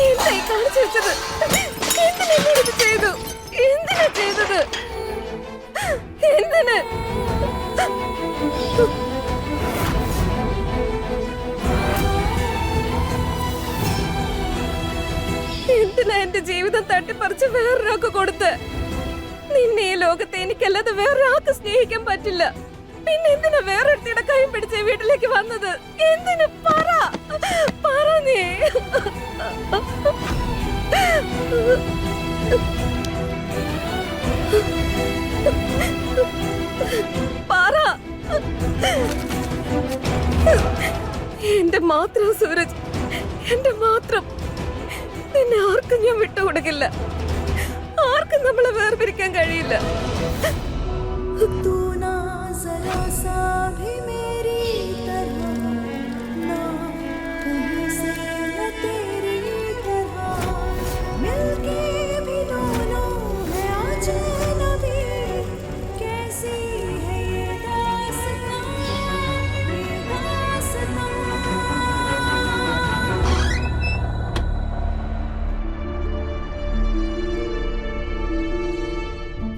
എന്തായി കാണിച്ചു വെച്ചത്? എന്തിനാ ഇത് ചെയ്തു? എന്തിനാ ചെയ്തത്? എന്തിന്? എന്തിനാ എന്റെ ജീവിതം തട്ടിപ്പറിച്ച് വേറൊരാൾക്ക് കൊടുത്ത്? നിന്നെ ഈ ലോകത്തെ എനിക്കല്ലാതെ വേറൊരാൾക്ക് സ്നേഹിക്കാൻ പറ്റില്ല. പിന്നെ എന്തിനാ വേറൊരുത്തിയുടെ കൈ പിടിച്ച് വീട്ടിലേക്ക് വന്നത്? എന്തിനു? പറ നീ. പറ. എന്റെ മാത്രം സൂരജ്, എന്റെ മാത്രം. നിന്നെ ആർക്കും ഞാൻ വിട്ടുകൊടുക്കില്ല. ആർക്കും നമ്മളെ വേർപിരിക്കാൻ കഴിയില്ല.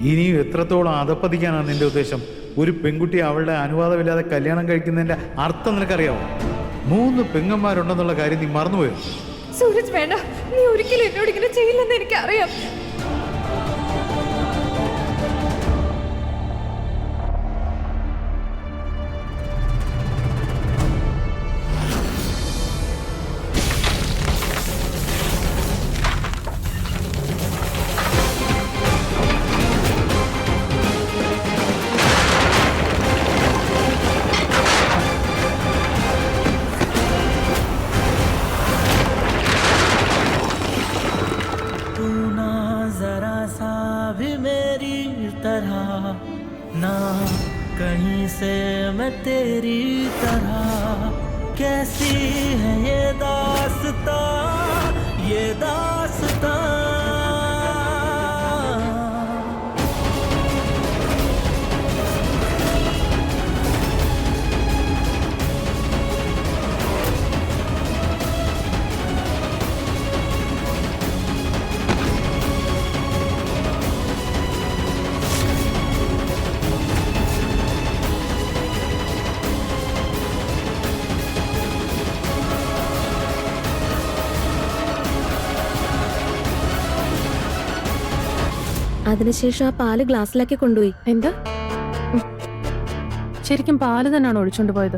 ഇനിയും എത്രത്തോളം അധപ്പതിക്കാനാണ് നിന്റെ ഉദ്ദേശം? ഒരു പെൺകുട്ടി അവളുടെ അനുവാദമില്ലാതെ കല്യാണം കഴിക്കുന്നതിന്റെ അർത്ഥം നിനക്കറിയാമോ? 3 പെങ്ങന്മാരുണ്ടെന്നുള്ള കാര്യം നീ മറന്നുപോയോ? സൂരജ് വേണ്ട, നീ ഒരിക്കലും എന്നോട് ഇങ്ങനെ ചെയ്യില്ലെന്ന് എനിക്കറിയാം. ना कहीं से मैं तेरी तरह, कैसी है ये दास्तां, ये दास्तां। അതിനുശേഷം ആ പാല് ഗ്ലാസ്സിലാക്കി കൊണ്ടുപോയി. എന്താ? ശരിക്കും പാല് തന്നെയാണ് ഒഴിച്ചോണ്ട് പോയത്?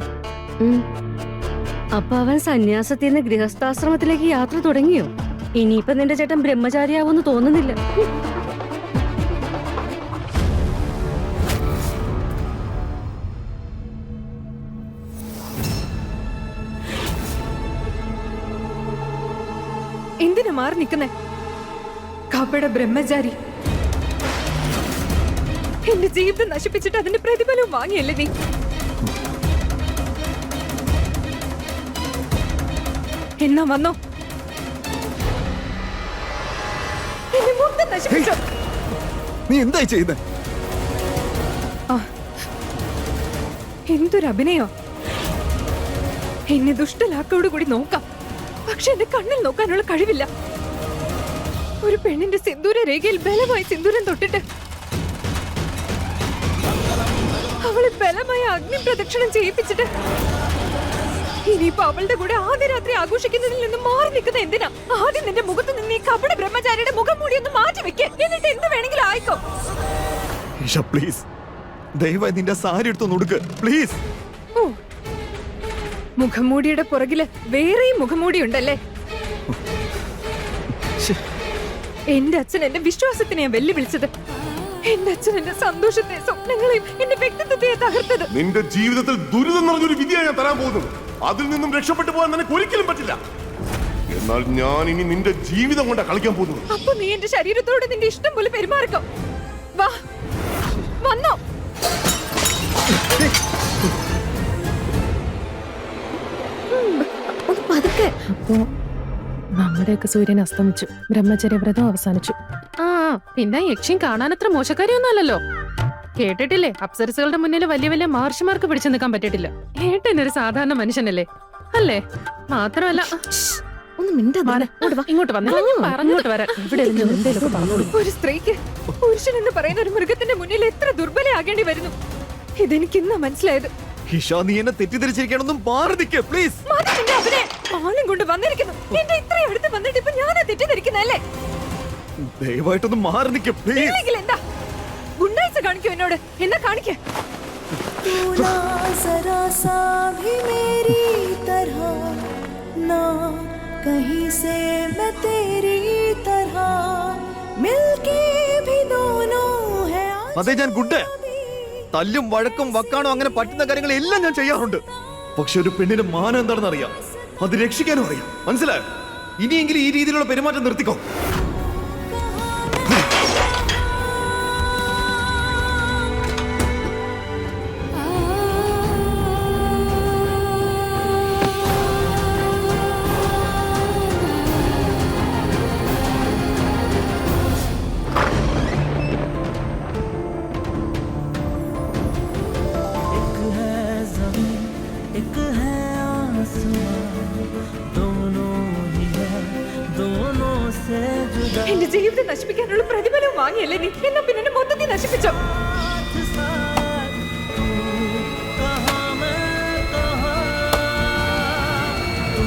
അപ്പൊ അവൻ സന്യാസത്തിൽ നിന്ന് ഗൃഹസ്ഥാശ്രമത്തിലേക്ക് യാത്ര തുടങ്ങിയോ? ഇനിയിപ്പൊ നിന്റെ ചേട്ടൻ ബ്രഹ്മചാരിയാവൂന്ന് തോന്നുന്നില്ല. എന്തിനു മാറി നിക്കുന്നേ? കപട ബ്രഹ്മചാരി. എന്റെ ജീവിതം നശിപ്പിച്ചിട്ട് അതിന്റെ പ്രതിഫലവും വാങ്ങിയല്ലേ നീ? എന്നാ വന്നോ? എന്നെ മൊത്തം നശിപ്പിച്ചോ? നീ എന്തായി ചെയ്തേ? എന്തൊരു അഭിനയോ! എന്നെ ദുഷ്ടലാക്കോട് കൂടി നോക്കാം, പക്ഷെ എന്റെ കണ്ണിൽ നോക്കാനുള്ള കഴിവില്ല. ഒരു പെണ്ണിന്റെ സിന്ദൂര രേഖയിൽ ബലമായി സിന്ദൂരം തൊട്ടിട്ട് അവളെ ബലമായ അഗ്നി പ്രദക്ഷിണം ചെയ്യിപ്പിച്ചിട്ട് ഇനിയിപ്പോ അവളുടെ കൂടെ ആദ്യ രാത്രി ആഘോഷിക്കുന്നതിൽ നിന്ന് മാറി നിൽക്കുന്ന എന്തിനാ? ആദ്യം നിന്റെ മുഖത്ത് നിന്ന് ഈ കപട ബ്രഹ്മചാരിയുടെ മുഖം മൂടി ഒന്ന് മാറ്റി വെക്ക്. എന്നിട്ട് എന്ത് വേണമെങ്കിലും ആയിക്കോ. പ്ലീസ്, ദയവായി നിന്റെ സാരി എടുത്തൊന്ന് ഉടുക്ക് പ്ലീസ്. മുഖംമൂടിയുടെ പുറകില് വേറെയും മുഖംമൂടി ഉണ്ടല്ലേ? എന്റെ അച്ഛൻ എന്റെ വിശ്വാസത്തിനെ വെല്ലുവിളിച്ചത്. എന്റെ അച്ഛൻ എന്റെ സന്തോഷത്തെ, സ്വപ്നങ്ങളെയും എന്റെ വ്യക്തിത്വത്തെ തകർത്തത്. നിന്റെ ജീവിതത്തിൽ ദുരിതം നിറഞ്ഞൊരു വിധിയാണ് ഞാൻ തരാൻ പോകുന്നത്. അതിൽ നിന്നും രക്ഷപ്പെട്ടു പോകാൻ നിനക്ക് ഒരിക്കലും പറ്റില്ല. എന്നാൽ ഞാൻ ഇനി നിന്റെ ജീവിതം കൊണ്ടാ കളിക്കാൻ പോകുന്നത്. അപ്പൊ നീ എന്റെ ശരീരത്തോട് നിന്റെ ഇഷ്ടം പോലെ പെരുമാറിക്കോ. വാ, വന്നോ? പതുക്കെ. അപ്പോ നമ്മുടെയൊക്കെ സൂര്യൻ അസ്തമിച്ചു, ബ്രഹ്മചര്യവ്രതം അവസാനിച്ചു. പിന്നെ യക്ഷിയും കാണാനത്ര മോശക്കാരിയൊന്നും അല്ലല്ലോ. കേട്ടിട്ടില്ലേ, അപ്സരസുകളുടെ മുന്നിൽ വലിയ വലിയ മഹർഷിമാർക്ക് പിടിച്ചു നിൽക്കാൻ പറ്റിയിട്ടില്ല. ഏട്ടനൊരു സാധാരണ മനുഷ്യനല്ലേ? അല്ലേ? മാത്രമല്ല, ഒന്ന് ഒന്ന് മിണ്ടാ ഇങ്ങോട്ട് വന്നേ പറഞ്ഞോട്ട് വരാൻ ഇവിടെ എന്തേലൊക്കെ പറഞ്ഞോളൂ. ഒരു സ്ത്രീക്ക് പുരുഷൻ എന്ന് പറയുന്ന ഒരു മൃഗത്തിന്റെ മുന്നിൽ എത്ര ദുർബലയാകേണ്ടി വരുന്നു. ഇതെനിക്ക് ഇന്നാ മനസ്സിലായത്. ഇഷ നീ എന്നെ തെറ്റിദ്ധരിച്ചിരിക്കണമെന്നും മാറി നിൽക്കേ പ്ലീസ്. മതി നിന്റെ അവനെ. ആളും കൊണ്ട് വന്നിരിക്കുന്നു. എന്റെ ഇത്രയും അടുത്ത് വന്നിട്ട് ഇപ്പൊ ഞാനാ തെറ്റിദ്ധരിക്കുന്നല്ലേ? ദയവായിട്ടൊന്ന് മാറി നിൽക്കേ പ്ലീസ്. ഇല്ലെങ്കിൽ എന്താ ഗുണ്ടായിസ് കാണിക്കൂ എന്നോട്? എന്നാ കാണിക്കേ? तू ना जरा सा भी मेरी तरह ना कहीं से मैं तेरी तरह मिलके भी दोनों है അതെ ഞാൻ ഗുഡ്. തല്ലും വഴക്കും വക്കാണോ അങ്ങനെ പറ്റുന്ന കാര്യങ്ങളെല്ലാം ഞാൻ ചെയ്യാറുണ്ട്. പക്ഷെ ഒരു പെണ്ണിന്റെ മാനം എന്താണെന്ന് അറിയാം, അത് രക്ഷിക്കാനും അറിയാം. മനസ്സിലായോ? ഇനിയെങ്കിലും ഈ രീതിയിലുള്ള പെരുമാറ്റം നിർത്തിക്കോ. एक है आसमां दोनों ही है दोनों से जुदा എന്റെ ജീവിതം നശിപ്പിക്കാനുള്ള പ്രതിഫലവും വാങ്ങിയല്ലേ നീ? എന്നാ പിന്നെ എന്നെ മൊത്തത്തിൽ നശിപ്പിച്ചോ? साथ तू कहाँ मैं कहाँ तू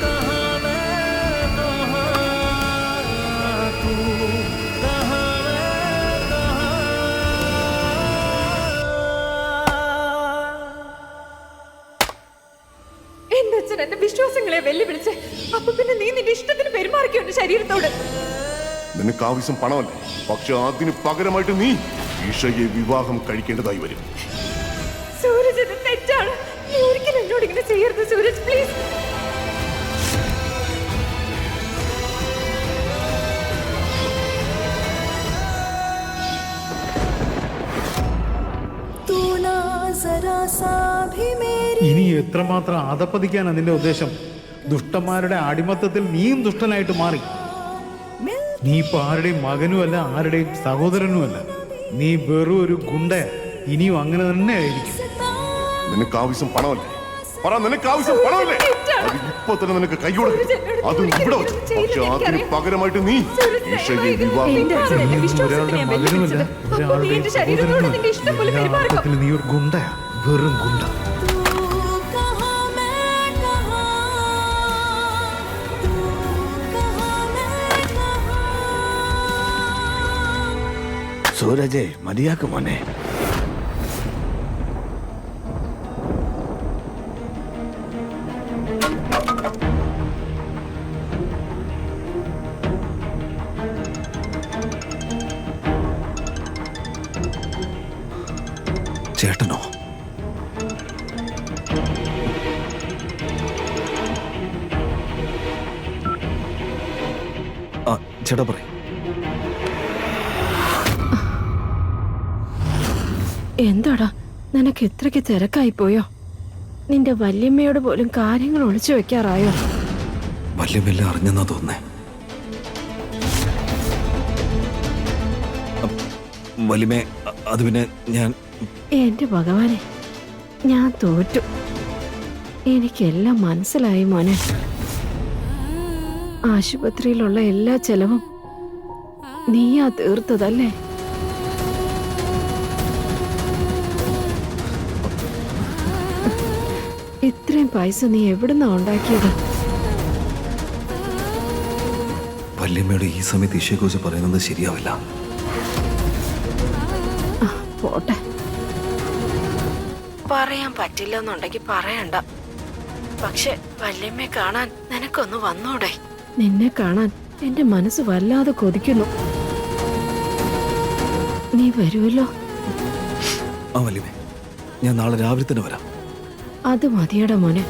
कहाँ मैं कहाँ तू कहाँ मैं कहाँ എന്റെ അച്ഛൻ എന്റെ വിശ്വാസങ്ങളെ വെല്ലുവിളിച്ച് അപ്പൊ പിന്നെ നീ നിന്റെ ഇഷ്ടത്തിന് പെരുമാറിക്കോ എന്റെ ശരീരത്തോട്? നിനക്ക് ആവശ്യം പണമല്ലേ? പക്ഷെ അതിന് പകരമായിട്ട് നീ ഈഷയെ വിവാഹം കഴിക്കേണ്ടതായി വരും. സൂരജ് ഇത് തെറ്റാണ്. നീ ഒരിക്കലും എന്നോട് ഇങ്ങനെ ചെയ്യരുത് സൂരജ്, പ്ലീസ്. तू ना जरा सा भी मेरी ഇനി എത്രമാത്രം അധപ്പതിക്കാൻ അതിന്റെ ഉദ്ദേശം? ദുഷ്ടന്മാരുടെ അടിമത്തത്തിൽ നീയും ദുഷ്ടനായിട്ട് മാറി. നീ ഇപ്പൊ ആരുടെയും മകനുമല്ല, ആരുടെയും സഹോദരനുമല്ല. നീ വെറും ഒരു ഗുണ്ടയാ. ഇനിയും അങ്ങനെ തന്നെ ആയിരിക്കും. നിനക്ക് ആവശ്യം പണമല്ലേ? പറ, നിനക്ക് ആവശ്യം പണമല്ലേ? അത് ഇപ്പൊ തന്നെ നിനക്ക് കൈകൊടുക്കും. അതും ഇവിടെ വെച്ച്. പക്ഷെ അതിന് പകരമായിട്ട് നീ ഈഷയെ വിവാഹം എന്റെ അച്ഛൻ എന്റെ നീ വിശ്വാസത്തിനെ ഒരാളുടെ ഞാൻ മകനുമല്ല, വെല്ലുവിളിച്ചത്. അപ്പൊ നീ ഒരാളുടെയും എന്റെ ശരീരത്തോട് നിന്റെ ഇഷ്ടം പോലെ എല്ലാ പെരുമാറിക്കോ. അർത്ഥത്തിലും നീ ഒരു ഗുണ്ടയാ, വെറും ഗുണ്ട. तू कहाँ मैं कहाँ तू कहाँ मैं कहाँ സൂരജേ മതിയാക്ക് മോനെ. ചേട്ടനോ? ആ ചേട്ടാ പറ. എന്താടാ നിനക്ക് ഇത്രയ്ക്ക് തിരക്കായി പോയോ? നിന്റെ വല്യമ്മയോട് പോലും കാര്യങ്ങൾ ഒളിച്ചു വെക്കാറായോ? വല്യമെല്ലാം അറിഞ്ഞെന്നാ തോന്നേ. വലിമേ അത് പിന്നെ ഞാൻ എന്റെ ഭഗവാനെ, ഞാൻ തോറ്റു. എനിക്കെല്ലാം മനസ്സിലായി മോനെ. ആശുപത്രിയിലുള്ള എല്ലാ ചെലവും നീയാ തീർത്തതല്ലേ? ഇത്രയും പൈസ നീ എവിടുന്നാ ഉണ്ടാക്കിയത്? വല്യമ്മയുടെ ഈ സമയത്ത് ഈശോയെക്കുറിച്ച് പറയുന്നത് ശരിയാവില്ല. പോട്ടെ, പറയാൻ പറ്റില്ലെന്നുണ്ടെങ്കിൽ പറയണ്ട. പക്ഷെ വല്യമ്മയെ കാണാൻ നിനക്കൊന്ന് വന്നൂടെ? നിന്നെ കാണാൻ എന്റെ മനസ്സ് വല്ലാതെ കൊതിക്കുന്നു. നീ വരുമല്ലോ? ആ വല്യമ്മേ, ഞാൻ നാളെ രാവിലെ തന്നെ വരാം. അത് മതിയടാ മോനെ.